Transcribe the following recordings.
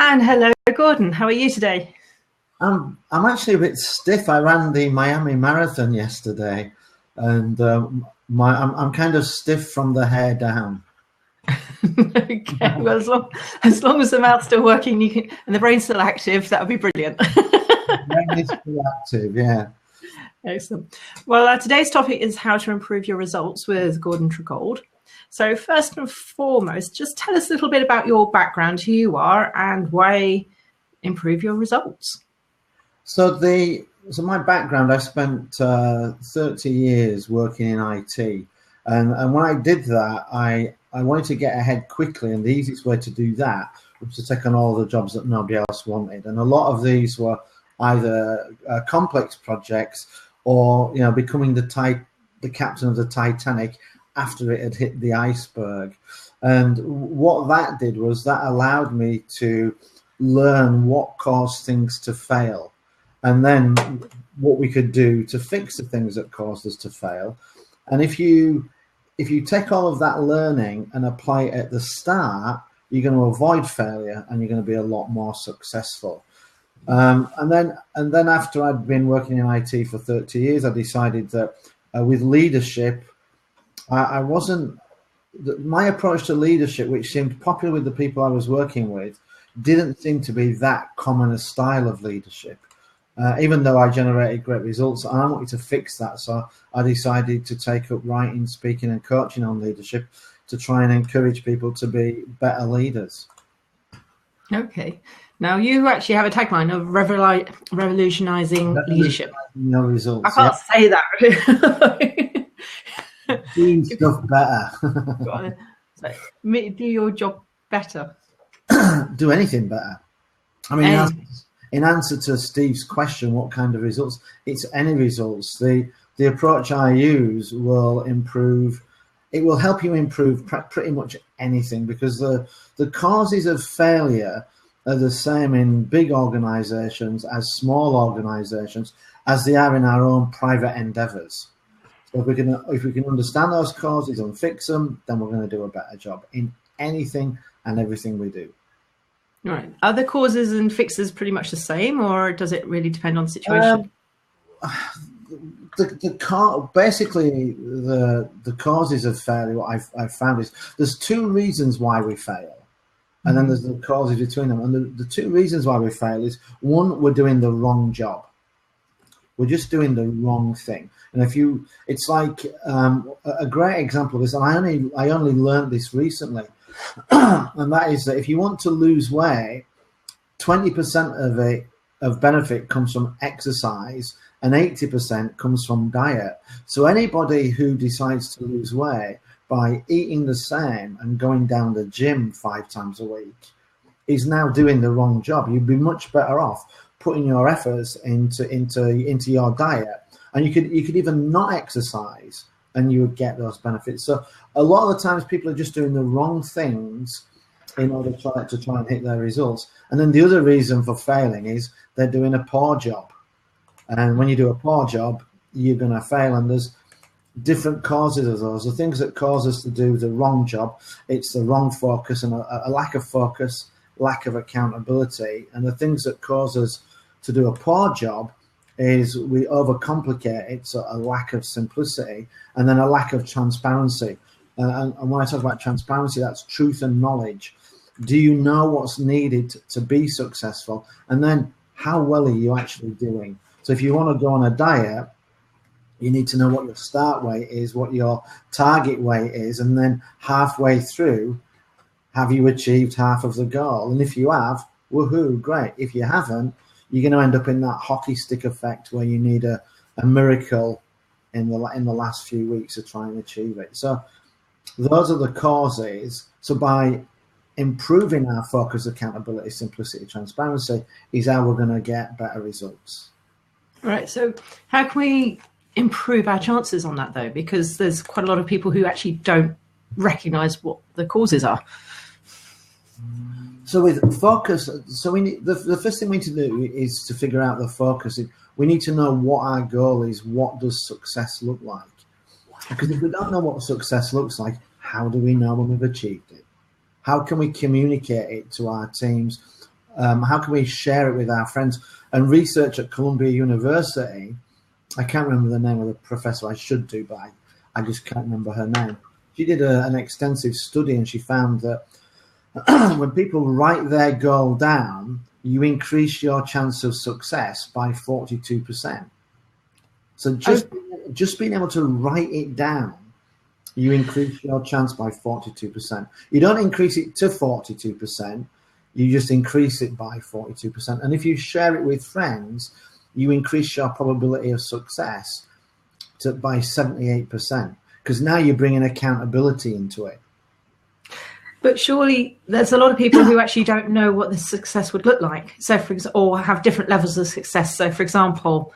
And hello, Gordon. How are you today? I'm actually a bit stiff. I ran the Miami Marathon yesterday, and I'm kind of stiff from the hair down. Okay, well, as long as the mouth's still working, and the brain's still active, that would be brilliant. Brain is still active, yeah. Excellent. Well, today's topic is how to improve your results with Gordon Tregold. So first and foremost, just tell us a little bit about your background, who you are, and why improve your results. So my background, I spent 30 years working in IT, and when I did that, I wanted to get ahead quickly, and the easiest way to do that was to take on all the jobs that nobody else wanted, and a lot of these were either complex projects or becoming the captain of the Titanic after it had hit the iceberg. And what that did was that allowed me to learn what caused things to fail, and then what we could do to fix the things that caused us to fail. And if you take all of that learning and apply it at the start, you're going to avoid failure and you're going to be a lot more successful. And then after I'd been working in IT for 30 years, I decided that with leadership, my approach to leadership, which seemed popular with the people I was working with, didn't seem to be that common a style of leadership, even though I generated great results. And I wanted to fix that, so I decided to take up writing, speaking and coaching on leadership to try and encourage people to be better leaders. Okay. Now, you actually have a tagline of revolutionizing leadership. No results. I can't say that. Doing stuff better. So, do your job better. Do anything better. I mean, in answer to Steve's question, what kind of results? It's any results. The approach I use will improve. It will help you improve pretty much anything, because the causes of failure are the same in big organizations as small organizations, as they are in our own private endeavors. So if we can understand those causes and fix them, then we're going to do a better job in anything and everything we do. Right. Are the causes and fixes pretty much the same, or does it really depend on the situation? Basically, the causes of failure, what I've found is there's two reasons why we fail, and then there's the causes between them. And the two reasons why we fail is, one, we're doing the wrong job. We're just doing the wrong thing. And it's like a great example of this, and I only learned this recently, and that is that if you want to lose weight, 20% of benefit comes from exercise, and 80% comes from diet. So anybody who decides to lose weight by eating the same and going down the gym 5 times a week is now doing the wrong job. You'd be much better off putting your efforts into your diet, and you could even not exercise and you would get those benefits. So a lot of the times people are just doing the wrong things in order to try and hit their results. And then the other reason for failing is they're doing a poor job. And when you do a poor job, you're going to fail. And there's different causes of those. The things that cause us to do the wrong job, it's the wrong focus and a lack of focus, lack of accountability. And the things that cause us to do a poor job is we overcomplicate it, so a lack of simplicity, and then a lack of transparency. And when I talk about transparency, that's truth and knowledge. Do you know what's needed to be successful? And then how well are you actually doing? So if you want to go on a diet, you need to know what your start weight is, what your target weight is, and then halfway through, have you achieved half of the goal? And if you have, woohoo, great. If you haven't, you're going to end up in that hockey stick effect where you need a miracle in the last few weeks to try and achieve it. So those are the causes. So by improving our focus, accountability, simplicity, transparency is how we're going to get better results. Right. So how can we improve our chances on that, though? Because there's quite a lot of people who actually don't recognize what the causes are. So with focus, we need, the first thing we need to do is to figure out the focus. We need to know what our goal is. What does success look like? Because if we don't know what success looks like, how do we know when we've achieved it? How can we communicate it to our teams? How can we share it with our friends? And research at Columbia University, I can't remember the name of the professor. I should do, but I just can't remember her name. She did an extensive study, and she found that when people write their goal down, you increase your chance of success by 42%. So just being able to write it down, you increase your chance by 42%. You don't increase it to 42%, you just increase it by 42%. And if you share it with friends, you increase your probability of success by 78%, because now you're bringing accountability into it. But surely there's a lot of people who actually don't know what the success would look like. So, or have different levels of success. So, for example,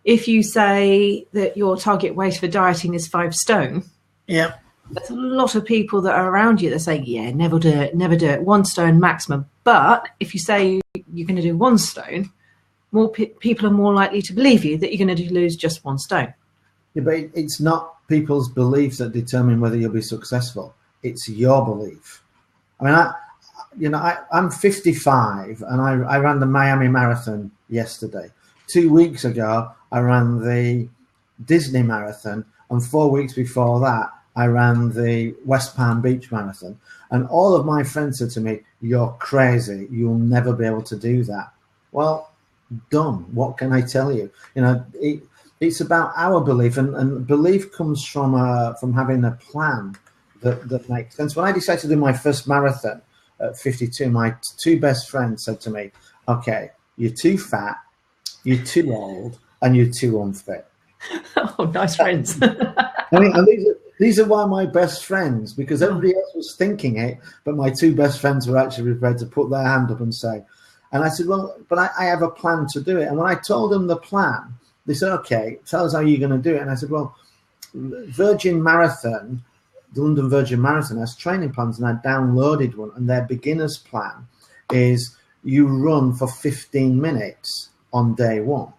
if you say that your target weight for dieting is 5 stone, yeah, there's a lot of people that are around you that say, yeah, never do it, 1 stone maximum. But if you say you're going to do 1 stone, more people are more likely to believe you that you're going to lose just 1 stone. Yeah, but it's not people's beliefs that determine whether you'll be successful. It's your belief. I mean, I'm 55 and I ran the Miami Marathon yesterday. 2 weeks ago, I ran the Disney Marathon, and 4 weeks before that, I ran the West Palm Beach Marathon. And all of my friends said to me, "You're crazy. You'll never be able to do that." Well, done. What can I tell you? It's about our belief, and belief comes from having a plan that makes sense. When I decided to do my first marathon at 52, my 2 best friends said to me, "Okay, you're too fat, you're too old, and you're too unfit." Oh, nice friends. I mean, and these are why my best friends, because everybody else was thinking it, but my 2 best friends were actually prepared to put their hand up and say. And I said, "Well, but I have a plan to do it." And when I told them the plan, they said, "Okay, tell us how you're going to do it." And I said, "Well, Virgin Marathon, the London Virgin Marathon has training plans, and I downloaded one, and their beginner's plan is you run for 15 minutes on day 1.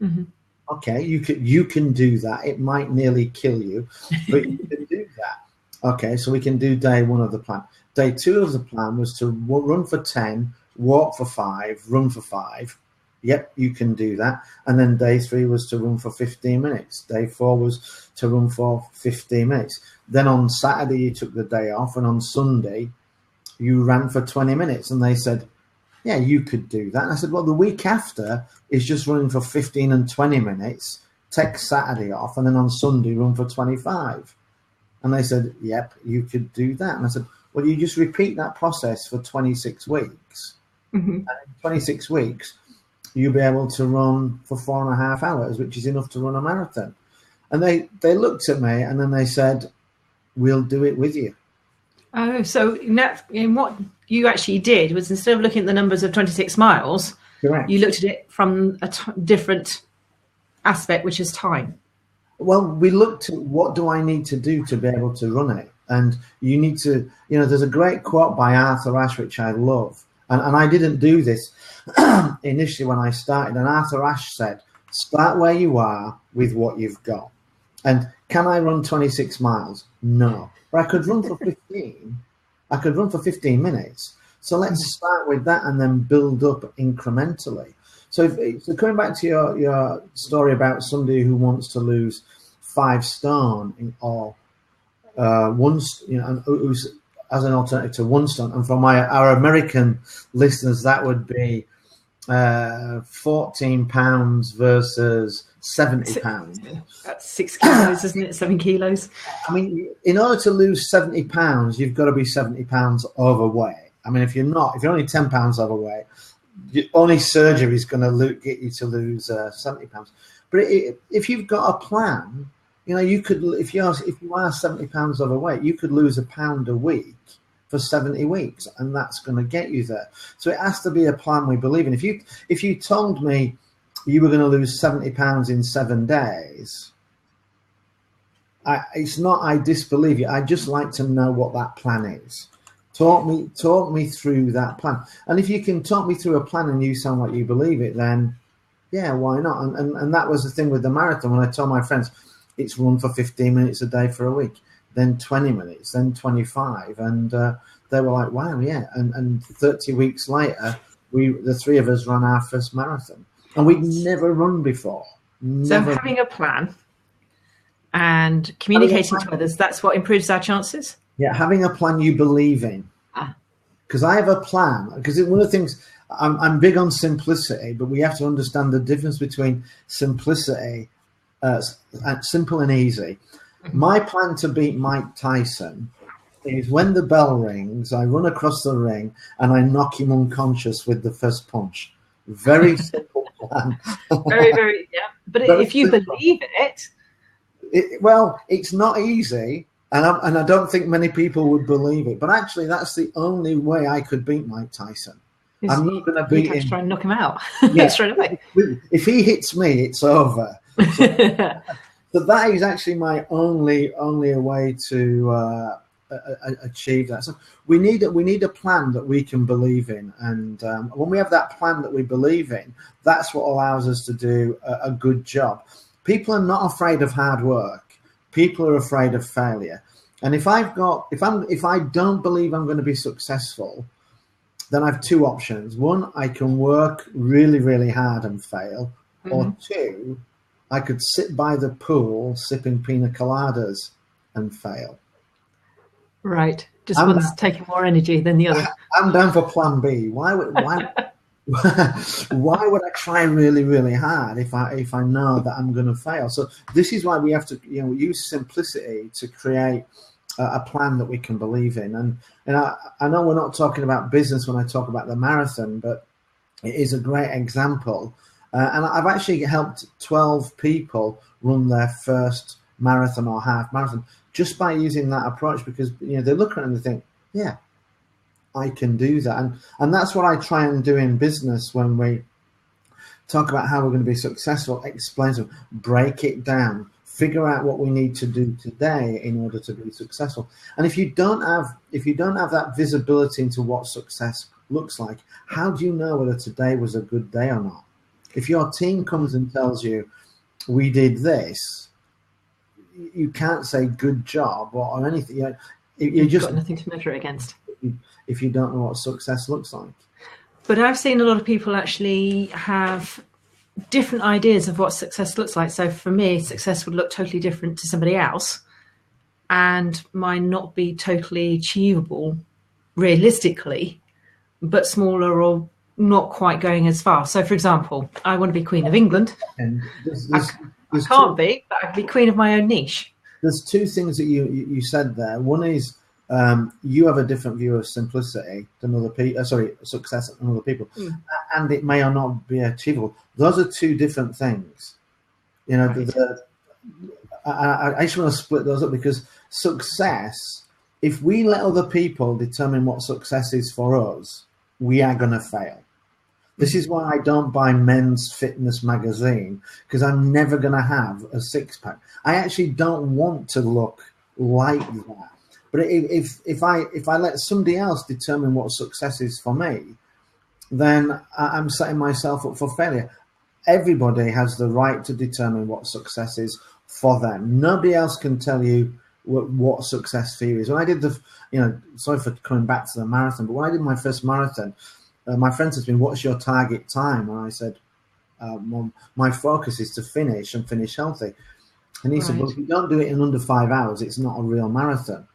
Mm-hmm. Okay, you can do that. It might nearly kill you, but you can do that. Okay, so we can do day 1 of the plan. Day 2 of the plan was to run for 10, walk for 5, run for 5. Yep, you can do that. And then day 3 was to run for 15 minutes. Day 4 was to run for 15 minutes. Then on Saturday, you took the day off. And on Sunday, you ran for 20 minutes. And they said, "Yeah, you could do that." And I said, "Well, the week after is just running for 15 and 20 minutes. Take Saturday off. And then on Sunday, run for 25. And they said, "Yep, you could do that." And I said, "Well, you just repeat that process for 26 weeks. Mm-hmm. And in 26 weeks, you'll be able to run for 4.5 hours, which is enough to run a marathon." And they looked at me, and then they said, "We'll do it with you." Oh, so in what you actually did was, instead of looking at the numbers of 26 miles, Correct. You looked at it from a different aspect, which is time. Well, we looked at what do I need to do to be able to run it. And you need to, there's a great quote by Arthur Ashe, which I love. And I didn't do this initially when I started. And Arthur Ashe said, "Start where you are with what you've got." And can I run 26 miles? No. But I could run for 15. I could run for 15 minutes. So let's start with that and then build up incrementally. So coming back to your story about somebody who wants to lose 5 stone or who's as an alternative to 1 stone, and for our American listeners, that would be 14 pounds versus 70 pounds. That's 6 kilos, isn't it? 7 kilos. I mean, in order to lose 70 pounds, you've got to be 70 pounds overweight. I mean, if you're only 10 pounds overweight, only surgery is going to get you to lose 70 pounds. But if you've got a plan, you could, if you are 70 pounds overweight, you could lose £1 pound a week for 70 weeks, and that's going to get you there. So it has to be a plan we believe in. If you told me you were going to lose 70 pounds in 7 days, it's not I disbelieve you. I just like to know what that plan is. Talk me through that plan. And if you can talk me through a plan and you sound like you believe it, then yeah, why not? And that was the thing with the marathon. When I told my friends, it's run for 15 minutes a day for a week, then 20 minutes, then 25. And they were like, wow, yeah. And 30 weeks later, the three of us ran our first marathon. And we'd never run before. Never. So having a plan and communicating to others, that's what improves our chances? Yeah, having a plan you believe in. Because I have a plan. Because one of the things, I'm big on simplicity, but we have to understand the difference between simplicity, simple and easy. My plan to beat Mike Tyson is when the bell rings, I run across the ring and I knock him unconscious with the first punch. Very simple plan. Very, very, yeah. But if you believe it, well, it's not easy, and I don't think many people would believe it. But actually, that's the only way I could beat Mike Tyson. I'm not going to beat him. Try and knock him out. Yeah. Straight away. If he hits me, it's over. So that is actually my only way to achieve that. So we need a plan that we can believe in, and when we have that plan that we believe in, that's what allows us to do a good job. People are not afraid of hard work. People are afraid of failure. And if I don't believe I'm going to be successful, then I have two options. One, I can work really, really hard and fail, or two, I could sit by the pool sipping pina coladas and fail. Right. Just one's taking more energy than the other. I'm down for plan B. Why would I try really, really hard if I know that I'm going to fail? So this is why we have to use simplicity to create a plan that we can believe in. And I know we're not talking about business when I talk about the marathon, but it is a great example. And I've actually helped 12 people run their first marathon or half marathon just by using that approach, because they look around and they think, yeah, I can do that. And that's what I try and do in business when we talk about how we're going to be successful. Explain to them, break it down, figure out what we need to do today in order to be successful. And if you don't have that visibility into what success looks like, how do you know whether today was a good day or not? If your team comes and tells you, we did this, you can't say good job or anything. You've just got nothing to measure it against. If you don't know what success looks like. But I've seen a lot of people actually have different ideas of what success looks like. So for me, success would look totally different to somebody else and might not be totally achievable realistically, but smaller or not quite going as far. So, for example, I want to be Queen of England. And I can't be, but I can be queen of my own niche. There's two things that you said there. One is you have a different view of simplicity than other people. Success than other people, and it may or not be achievable. Those are two different things. Right. I just want to split those up, because success, if we let other people determine what success is for us, we are going to fail. This is why I don't buy Men's Fitness magazine, because I'm never going to have a six-pack. I actually don't want to look like that. But if I let somebody else determine what success is for me, then I'm setting myself up for failure. Everybody has the right to determine what success is for them. Nobody else can tell you what success for you is. When I did sorry for coming back to the marathon, but when I did my first marathon, my friend said to me, "What's your target time?" And I said, well, my focus is to finish and finish healthy. And he said, well, if you don't do it in under 5 hours, it's not a real marathon.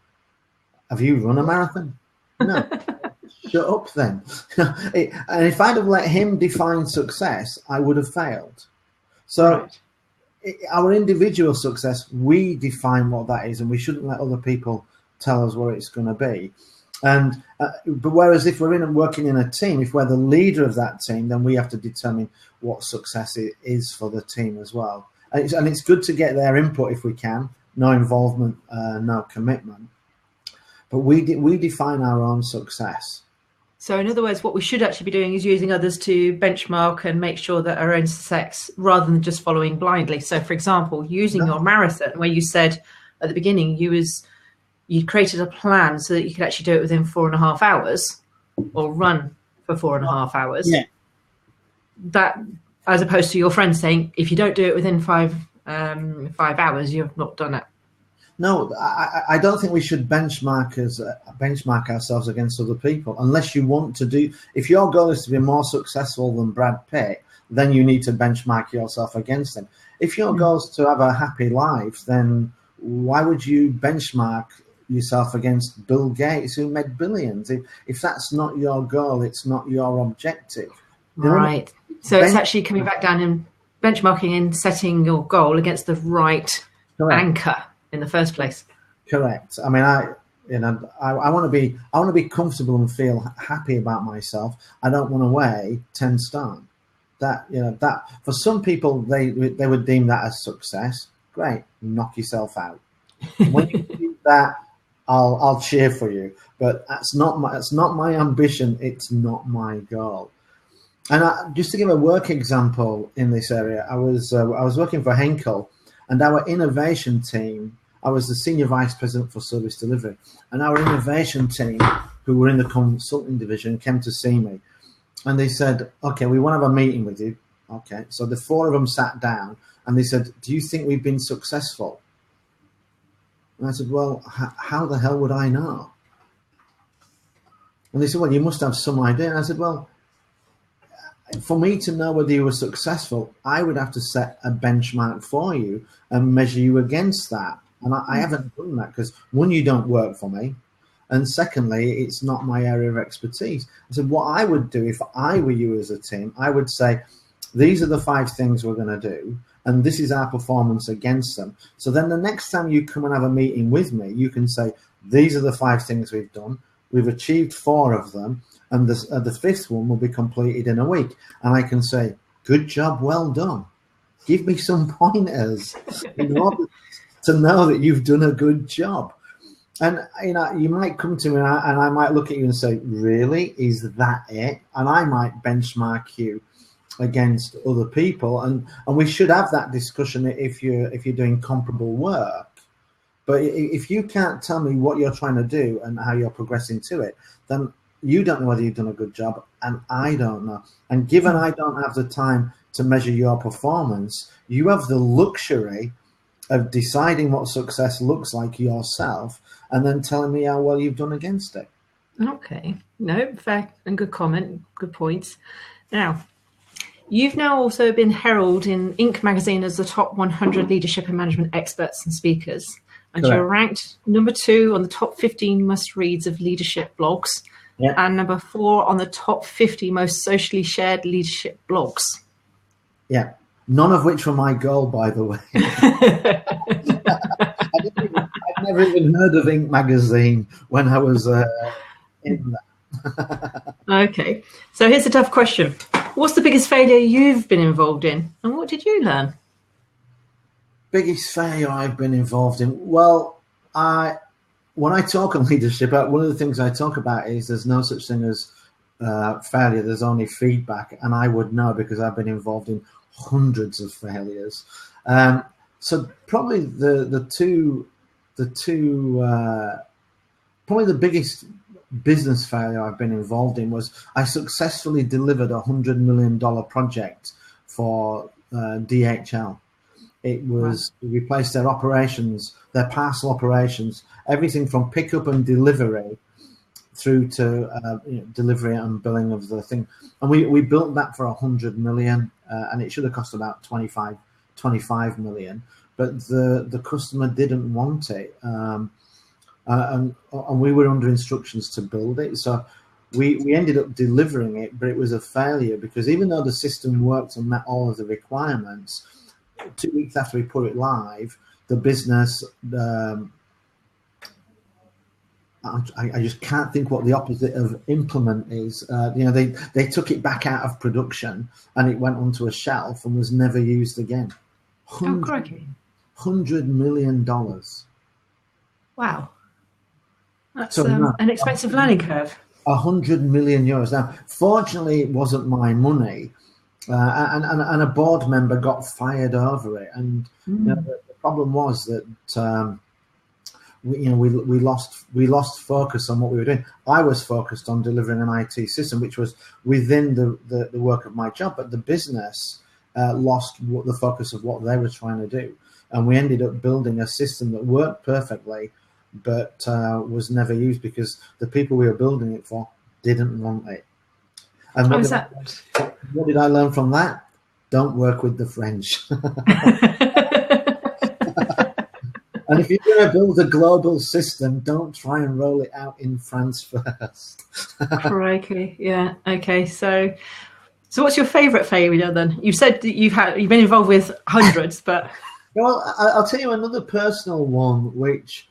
Have you run a marathon? No. Shut up then. And if I'd have let him define success, I would have failed. So our individual success, we define what that is, and we shouldn't let other people tell us what it's going to be. And but whereas if we're working in a team, if we're the leader of that team, then we have to determine what success is for the team as well. And it's good to get their input if we can. No involvement, no commitment. But we define our own success. So in other words, what we should actually be doing is using others to benchmark and make sure that our own success, rather than just following blindly. So, for example, using your marathon, where you said at the beginning you created a plan so that you could actually do it within 4.5 hours, or run for 4.5 hours. Yeah. That, as opposed to your friend saying, if you don't do it within 5 hours, you've not done it. No, I don't think we should benchmark ourselves against other people unless you want to do. If your goal is to be more successful than Brad Pitt, then you need to benchmark yourself against him. If your goal is to have a happy life, then why would you benchmark yourself against Bill Gates, who made billions? If that's not your goal, it's not your objective. Right. So it's actually coming back down and benchmarking and setting your goal against the right anchor in the first place. Correct. I mean, I want to be comfortable and feel happy about myself. I don't want to weigh 10 stone. That for some people they would deem that as success. Great, knock yourself out. When you do that, I'll cheer for you. But that's not my ambition. It's not my goal. And just to give a work example in this area, I was working for Henkel, and our innovation team. I was the senior vice president for service delivery, and our innovation team, who were in the consulting division, came to see me, and they said, "Okay, we want to have a meeting with you." Okay, so the four of them sat down, and they said, "Do you think we've been successful?" And I said, "Well, how the hell would I know?" And they said, "Well, you must have some idea." And I said, "Well, for me to know whether you were successful, I would have to set a benchmark for you and measure you against that. And I haven't done that because, one, you don't work for me. And secondly, it's not my area of expertise." I said, what I would do if I were you as a team, I would say, these are the 5 things we're going to do, and this is our performance against them. So then the next time you come and have a meeting with me, you can say, these are the 5 things we've done. We've achieved 4 of them, and the 5th one will be completed in a week. And I can say, good job, well done. Give me some pointers in order to know that you've done a good job. And you might come to me and I might look at you and say, really, is that it? And I might benchmark you against other people, and we should have that discussion if you're doing comparable work. But if you can't tell me what you're trying to do and how you're progressing to it, then you don't know whether you've done a good job, and I don't know. And given I don't have the time to measure your performance, you have the luxury of deciding what success looks like yourself and then telling me how well you've done against it. Okay. No, fair and good comment. Good points. Now, you've now also been heralded in Inc. magazine as the top 100 leadership and management experts and speakers. And Correct. You're ranked number 2 on the top 15 must-reads of leadership blogs. Yeah. And number 4 on the top 50 most socially shared leadership blogs. Yeah. None of which were my goal, by the way. I'd never even heard of Inc. magazine when I was in that. Okay. So here's a tough question. What's the biggest failure you've been involved in, and what did you learn? Biggest failure I've been involved in? Well, when I talk on leadership, one of the things I talk about is there's no such thing as failure. There's only feedback, and I would know because I've been involved in hundreds of failures. So probably probably the biggest business failure I've been involved in was I successfully delivered $100 million project for DHL. It was to replace their operations, their parcel operations, everything from pickup and delivery through to delivery and billing of the thing. And we built that for $100 million, and it should have cost about 25 million. But the customer didn't want it, and we were under instructions to build it. So we ended up delivering it, but it was a failure because even though the system worked and met all of the requirements, 2 weeks after we put it live, the business, I just can't think what the opposite of implement is. They took it back out of production and it went onto a shelf and was never used again. $100 million. Wow. That's an expensive learning curve. €100 million. Now, fortunately, it wasn't my money. And a board member got fired over it, and the problem was that we lost focus on what we were doing. I was focused on delivering an IT system, which was within the work of my job, but the business lost the focus of what they were trying to do. and we ended up building a system that worked perfectly, but was never used because the people we were building it for didn't want it. And what did I learn from that? Don't work with the French. And if you're going to build a global system, don't try and roll it out in France first. Crikey, yeah. Okay, so what's your favourite failure then? You've said that you've been involved with hundreds, but well, I'll tell you another personal one, which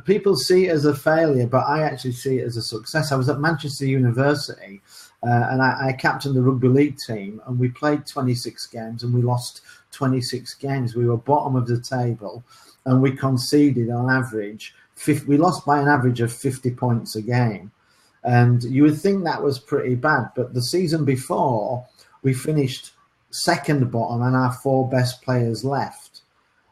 people see it as a failure, but I actually see it as a success. I was at Manchester University, and I captained the rugby league team, and we played 26 games, and we lost 26 games. We were bottom of the table, and we conceded on average. We lost by an average of 50 points a game. And you would think that was pretty bad, but the season before, we finished second bottom and our 4 best players left.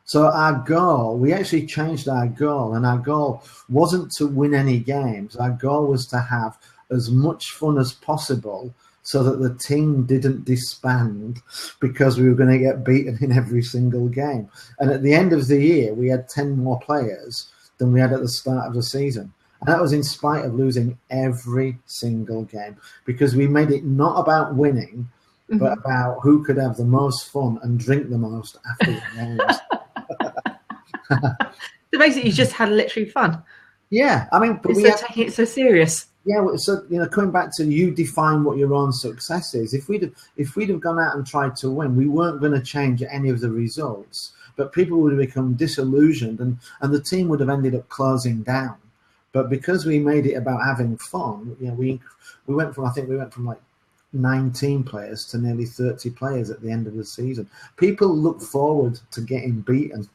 So our goal, we actually changed our goal, and our goal wasn't to win any games. Our goal was to have as much fun as possible so that the team didn't disband because we were going to get beaten in every single game. And at the end of the year, we had 10 more players than we had at the start of the season. And that was in spite of losing every single game, because we made it not about winning, but about who could have the most fun and drink the most after the games. So basically, you just had literally fun. Yeah, I mean, but taking it so serious. Yeah, so coming back to you define what your own success is. If we'd have gone out and tried to win, we weren't going to change any of the results, but people would have become disillusioned, and the team would have ended up closing down. But because we made it about having fun, we went from like 19 players to nearly 30 players at the end of the season. People look forward to getting beaten.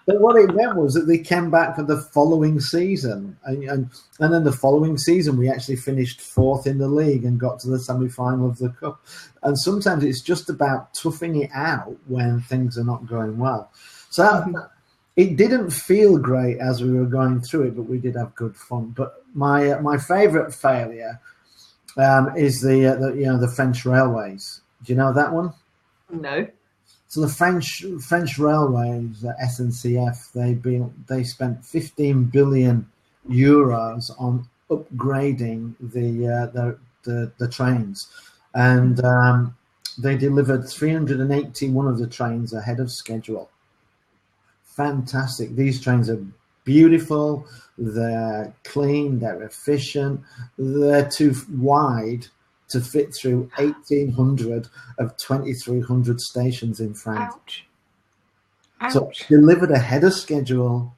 But what it meant was that they came back for the following season, and then the following season we actually finished 4th in the league and got to the semi-final of the cup. And sometimes it's just about toughing it out when things are not going well. So it didn't feel great as we were going through it, but we did have good fun. But my favourite failure is the French railways. Do you know that one? No. So the French railways, SNCF, they spent 15 billion euros on upgrading the trains, and they delivered 381 of the trains ahead of schedule. Fantastic! These trains are beautiful. They're clean. They're efficient. They're too wide to fit through 1,800 of 2,300 stations in France. Ouch. So delivered ahead of schedule,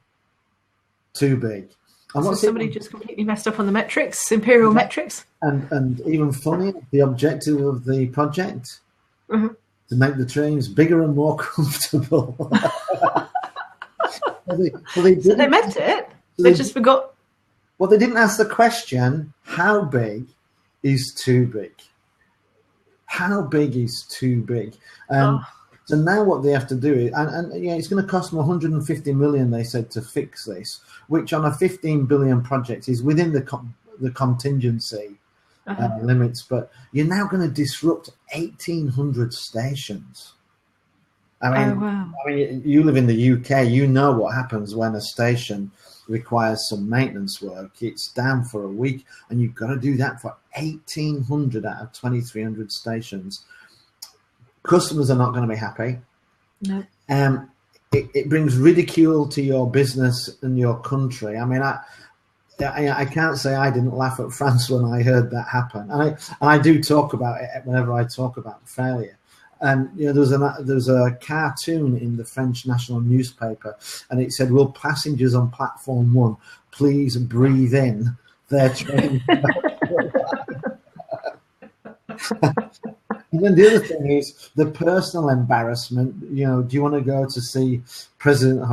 too big. And so somebody just completely messed up on the metrics, imperial metrics? And even funnier, the objective of the project, to make the trains bigger and more comfortable. So they meant it. They just forgot. Well, they didn't ask the question, how big is too big? How big is too big? So now what they have to do is, and it's going to cost them 150 million, they said, to fix this, which on a 15 billion project is within the contingency limits. But you're now going to disrupt 1,800 stations. I mean, you live in the UK. You know what happens when a station requires some maintenance work. It's down for a week, and you've got to do that for 1,800 out of 2,300 stations. Customers are not going to be happy. No. It brings ridicule to your business and your country. I mean, I can't say I didn't laugh at France when I heard that happen, and I do talk about it whenever I talk about failure. And there was a cartoon in the French national newspaper, and it said, "Will passengers on platform 1 please breathe in their train?" And then the other thing is the personal embarrassment. Do you want to go to see President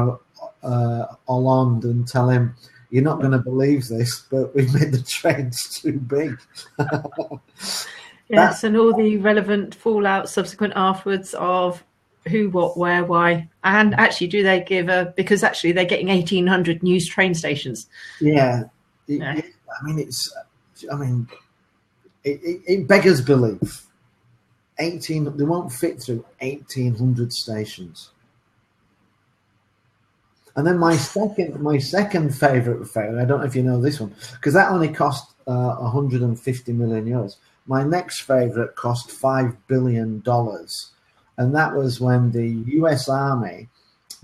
Hollande and tell him, "You're not going to believe this, but we made the trains too big"? Yes, and all the relevant fallout subsequent afterwards of who, what, where, why, and actually, do they give because actually they're getting 1,800 new train stations. Yeah, it beggars belief. They won't fit through 1,800 stations. And then my second favourite failure, I don't know if you know this one, because that only cost 150 million euros. My next favourite cost $5 billion. And that was when the US Army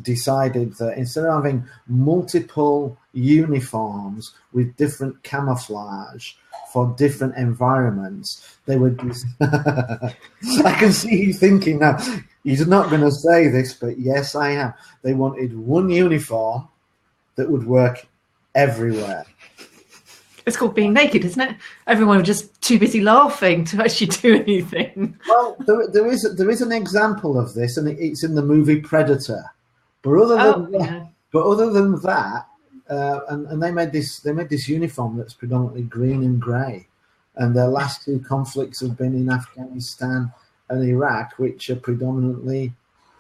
decided that instead of having multiple uniforms with different camouflage for different environments, they would I can see you thinking now, he's not going to say this, but yes, I am. They wanted one uniform that would work everywhere. It's called being naked, isn't it? Everyone was just too busy laughing to actually do anything. Well, there is an example of this, and it's in the movie Predator. But other than that, and they made this uniform that's predominantly green and grey, and their last two conflicts have been in Afghanistan and Iraq, which are predominantly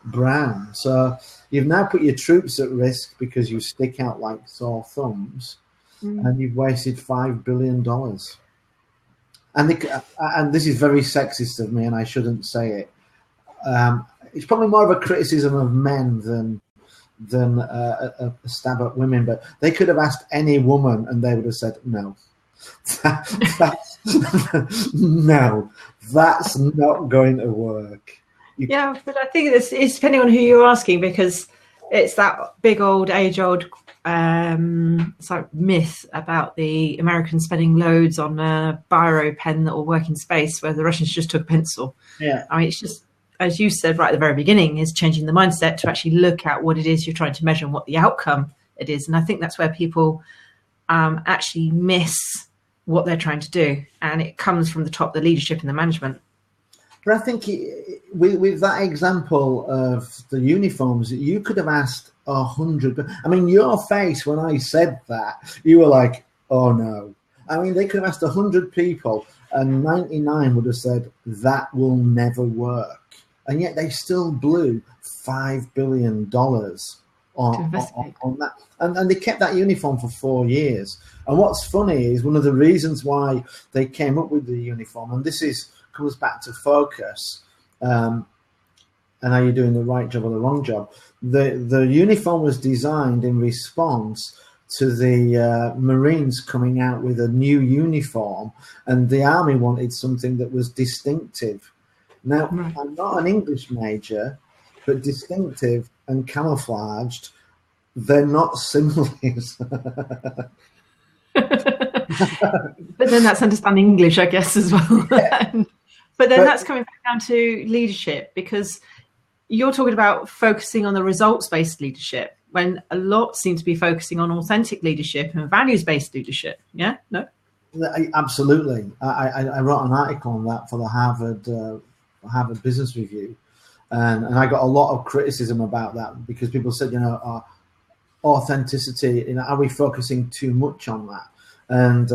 brown. So you've now put your troops at risk because you stick out like sore thumbs, and you've wasted $5 billion. And this is very sexist of me, and I shouldn't say it. It's probably more of a criticism of men than a stab at women, but they could have asked any woman and they would have said no. No, that's not going to work. Yeah, but I think it's depending on who you're asking, because it's that big old age-old myth about the Americans spending loads on a biro pen that will work in space, where the Russians just took a pencil. Yeah, I mean, it's just, as you said right at the very beginning, is changing the mindset to actually look at what it is you're trying to measure and what the outcome it is. And I think that's where people actually miss what they're trying to do. And it comes from the top, the leadership and the management. but I think with that example of the uniforms, you could have asked 100. But I mean, your face when I said that, you were like, "Oh no!" I mean, they could have asked 100 people, and 99 would have said that will never work. And yet they still blew $5 billion on that. And they kept that uniform for 4 years. And what's funny is one of the reasons why they came up with the uniform, and this comes back to focus, and are you doing the right job or the wrong job? The uniform was designed in response to the Marines coming out with a new uniform, and the Army wanted something that was distinctive. Now, right. I'm not an English major, but distinctive and camouflaged, they're not similes. But then that's understanding English, I guess, as well. Yeah. But that's coming back down to leadership, because you're talking about focusing on the results-based leadership, when a lot seem to be focusing on authentic leadership and values-based leadership. Yeah? No? Absolutely. I wrote an article on that for the Harvard Business Review, and I got a lot of criticism about that, because people said, authenticity, are we focusing too much on that? And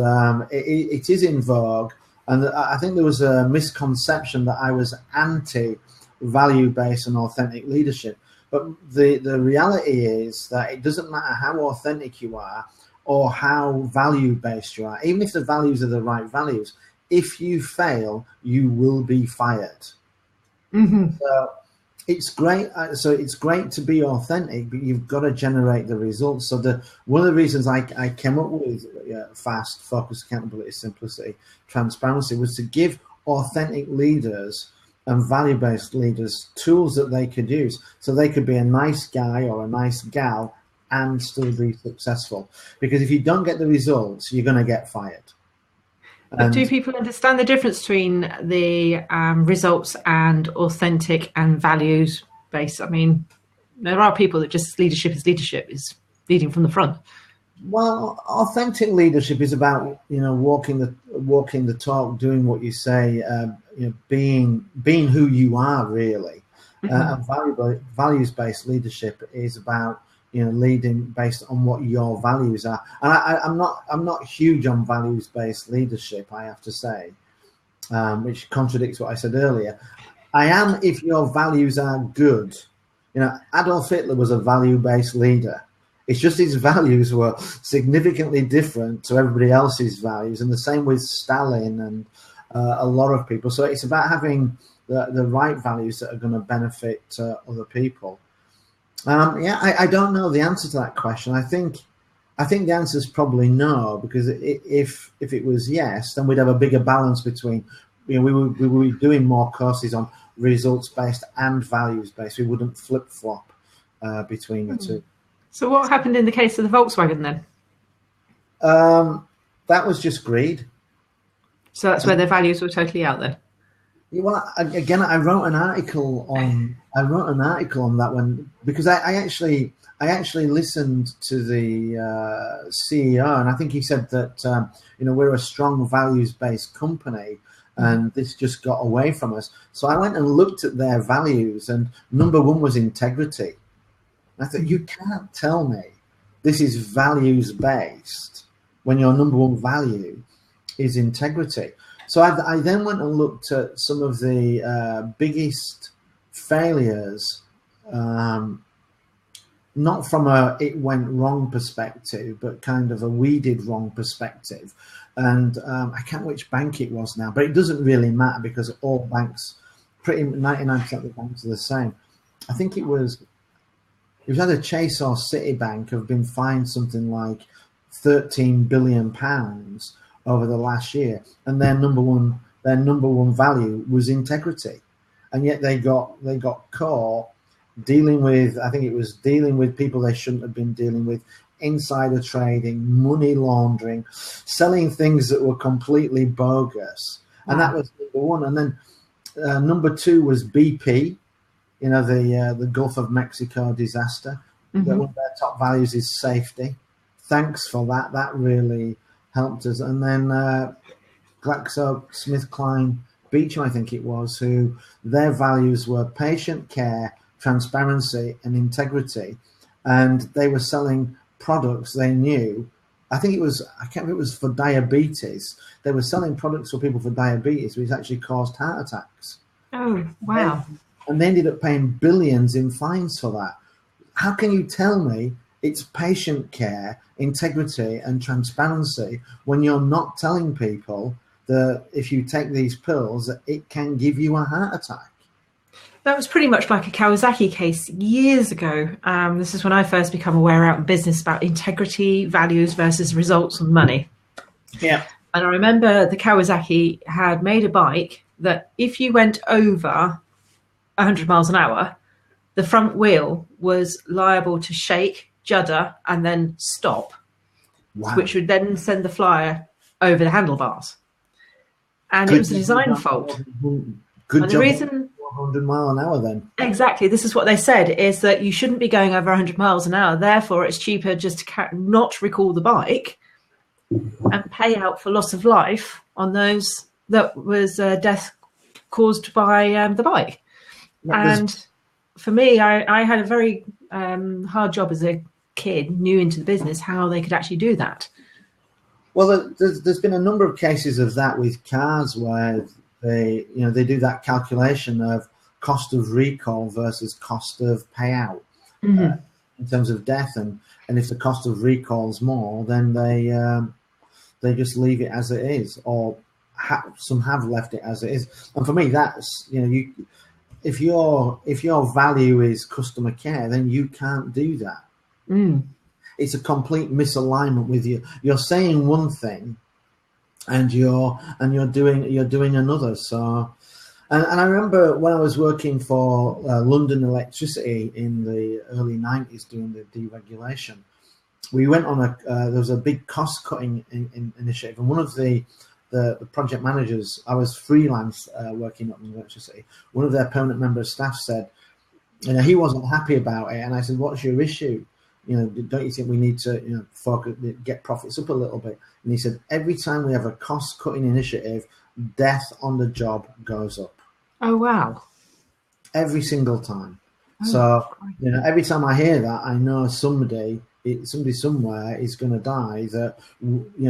it is in vogue, and I think there was a misconception that I was anti-value-based and authentic leadership. But the reality is that it doesn't matter how authentic you are or how value-based you are, even if the values are the right values, if you fail, you will be fired. Mm-hmm. So it's great. So it's great to be authentic, but you've got to generate the results. So one of the reasons I came up with FAST, focus, accountability, simplicity, transparency, was to give authentic leaders and value-based leaders tools that they could use, so they could be a nice guy or a nice gal and still be successful. Because if you don't get the results, you're going to get fired. But do people understand the difference between the results and authentic and values based? I mean, there are people that just leadership is leading from the front. Well, authentic leadership is about walking the talk, doing what you say, being who you are really. Mm-hmm. And values-based leadership is about leading based on what your values are. And I'm not huge on values-based leadership, I have to say, which contradicts what I said earlier. I am if your values are good. Adolf Hitler was a value-based leader. It's just his values were significantly different to everybody else's values, and the same with Stalin and a lot of people. So it's about having the right values that are going to benefit other people. I don't know the answer to that question. I think the answer is probably no, because if it was yes, then we'd have a bigger balance between, we would be doing more courses on results based and values based. We wouldn't flip flop between the two. So what happened in the case of the Volkswagen then? That was just greed. So that's where their values were totally out there. Well, again, I wrote an article on that one, because I actually listened to the CEO, and I think he said that we're a strong values-based company, and this just got away from us. So I went and looked at their values, and number one was integrity. And I thought, you can't tell me this is values-based when your number one value is integrity. So I then went and looked at some of the biggest failures, not from a it went wrong perspective, but kind of a we did wrong perspective. And I can't remember which bank it was now, but it doesn't really matter, because all banks, pretty 99% of the banks are the same. I think it was either Chase or Citibank have been fined something like £13 billion over the last year, and their number one value was integrity, and yet they got caught dealing with, I think it was dealing with people they shouldn't have been dealing with, insider trading, money laundering, selling things that were completely bogus. And that was number one. And then number two was BP, the Gulf of Mexico disaster. That one of their top values is safety. Thanks for that. That really helped us. And then GlaxoSmithKline Beecham, I think it was, who their values were patient care, transparency, and integrity. And they were selling products they knew. I can't remember, it was for diabetes. They were selling products for people for diabetes, which actually caused heart attacks. Oh, wow. And they ended up paying billions in fines for that. How can you tell me it's patient care, integrity, and transparency when you're not telling people that if you take these pills, that it can give you a heart attack? That was pretty much like a Kawasaki case years ago. This is when I first became aware out in business about integrity, values versus results and money. Yeah. And I remember the Kawasaki had made a bike that if you went over 100 miles an hour, the front wheel was liable to shake, judder, and then stop, which would then send the flyer over the handlebars. And it was a design fault. Good and job. the reason 100 mile an hour then. Exactly. This is what they said, is that you shouldn't be going over 100 miles an hour. Therefore, it's cheaper just to not recall the bike and pay out for loss of life on those that was death caused by the bike. And for me, I had a very hard job as a kid, new into the business, how they could actually do that. Well, there's been a number of cases of that with cars where they do that calculation of cost of recall versus cost of payout in terms of death, and if the cost of recall is more, then they just leave it as it is, or some have left it as it is. And for me, that's if your value is customer care, then you can't do that. It's a complete misalignment with you. You're saying one thing, and you're doing another. So, and I remember when I was working for London Electricity in the early 90s doing the deregulation, we went on there was a big cost cutting initiative, and one of the project managers, I was freelance working up in Electricity, one of their permanent member of staff said, he wasn't happy about it, and I said, what's your issue? Don't you think we need to, focus, get profits up a little bit? And he said, every time we have a cost-cutting initiative, death on the job goes up. Oh, wow. Every single time. So, every time I hear that, I know somebody somewhere is going to die that,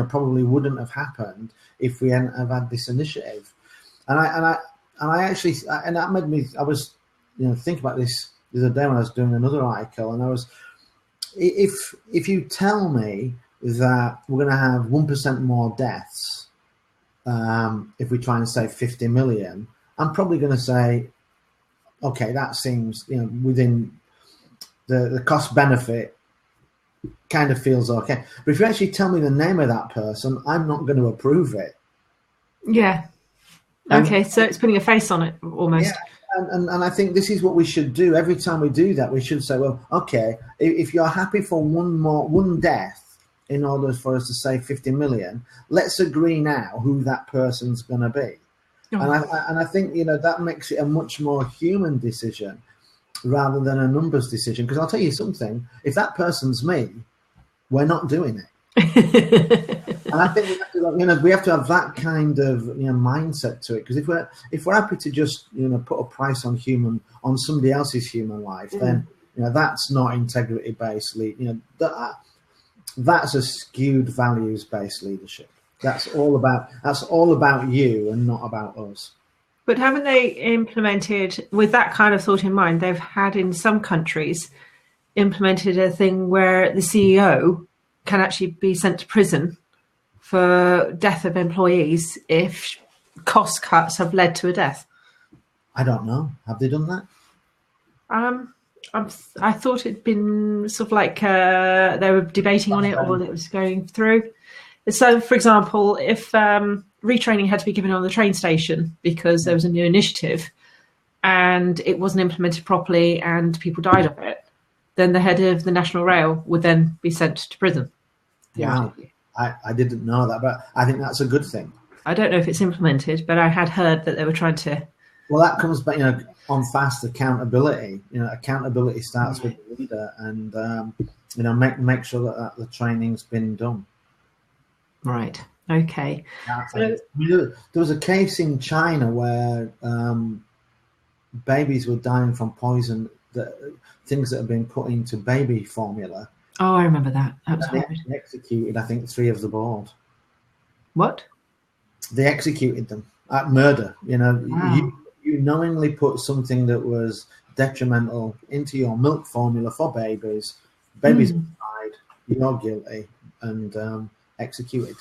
probably wouldn't have happened if we hadn't have had this initiative. And that made me, I was, thinking about this the other day when I was doing another article, and I was, if you tell me that we're going to have 1% more deaths if we try and save 50 million, I'm probably going to say, okay, that seems, within the cost benefit kind of feels okay. But if you actually tell me the name of that person, I'm not going to approve it. Yeah. Okay, so it's putting a face on it almost. Yeah, and I think this is what we should do. Every time we do that, we should say, well, okay, if you're happy for one death in order for us to save 50 million, let's agree now who that person's going to be. Oh. And I think, that makes it a much more human decision rather than a numbers decision. Because I'll tell you something, if that person's me, we're not doing it. And I think we have to have that kind of mindset to it. Because if we're happy to just put a price on somebody else's human life, then that's not integrity based that's a skewed values based leadership. That's all about you and not about us. But haven't they implemented, with that kind of thought in mind, they've had in some countries implemented a thing where the CEO can actually be sent to prison for death of employees if cost cuts have led to a death? I don't know. Have they done that? I thought it'd been sort of like they were debating on it, or it was going through. So, for example, if retraining had to be given on the train station because there was a new initiative and it wasn't implemented properly and people died of it, then the head of the National Rail would then be sent to prison. Wow. I didn't know that, but I think that's a good thing. I don't know if it's implemented, but I had heard that they were trying to. Well, that comes back, on fast accountability. Accountability starts with the leader, and make sure that the training's been done. Right. Okay. There was a case in China where babies were dying from poison, things that have been put into baby formula. Oh, I remember that. That was horrible. They executed, I think, 3 of the board. What? They executed them at murder. Wow. You knowingly put something that was detrimental into your milk formula for babies. Babies died. You're guilty, and executed.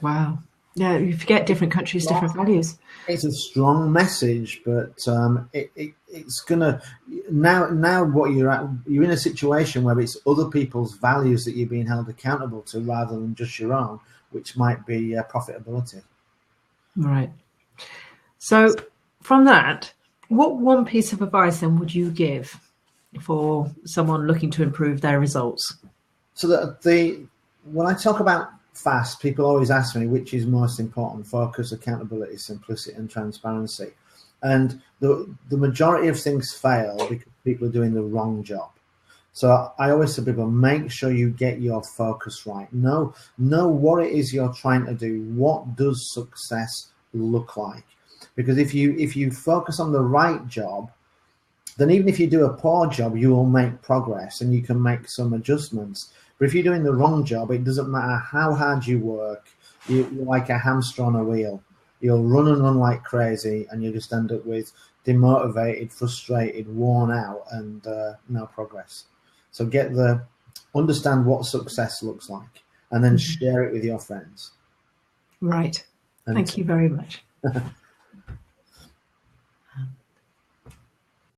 Wow. Yeah, you forget different countries, different values. It's a strong message, but it's gonna now what you're in a situation where it's other people's values that you're being held accountable to rather than just your own, which might be profitability. Right. So from that, what one piece of advice then would you give for someone looking to improve their results? So when I talk about fast, people always ask me which is most important: focus, accountability, simplicity, and transparency. And the majority of things fail because people are doing the wrong job. So I always say to people, make sure you get your focus right. Know what it is you're trying to do. What does success look like? Because if you focus on the right job, then even if you do a poor job, you will make progress and you can make some adjustments. But if you're doing the wrong job, it doesn't matter how hard you work. You're like a hamster on a wheel. You'll run and run like crazy, and you just end up with demotivated, frustrated, worn out, and no progress. So understand what success looks like, and then share it with your friends. Right. Thank you very much.